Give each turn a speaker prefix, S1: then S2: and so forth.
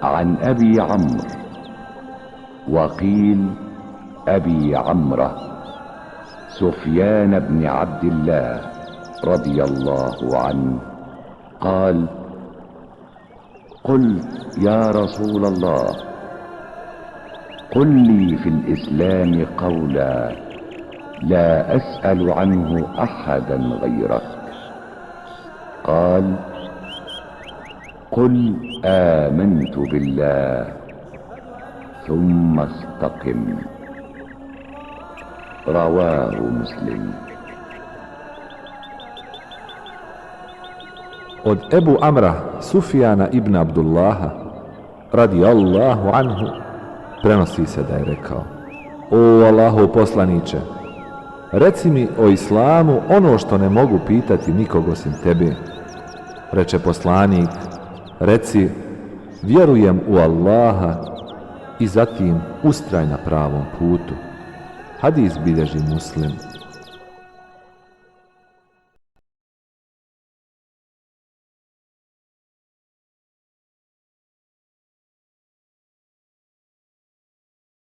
S1: عن أبي عمرو، وقيل أبي عمرة، سفيان بن عبد الله رضي الله عنه قال: قلت يا رسول الله، قل لي في الإسلام قولا لا أسأل عنه أحدا غيرك. قال: قل آمنت بالله ثم استقم. رواه مسلم.
S2: Od Ebu Amra, Sufjana ibn Abdullaha, radijallahu anhu, prenosi se da je rekao: O Allahov poslaniče, reci mi o islamu ono što ne mogu pitati nikog osim tebe. Reče poslanik: reci, vjerujem u Allaha i zatim ustraj na pravom putu. Hadis bilježi Muslim.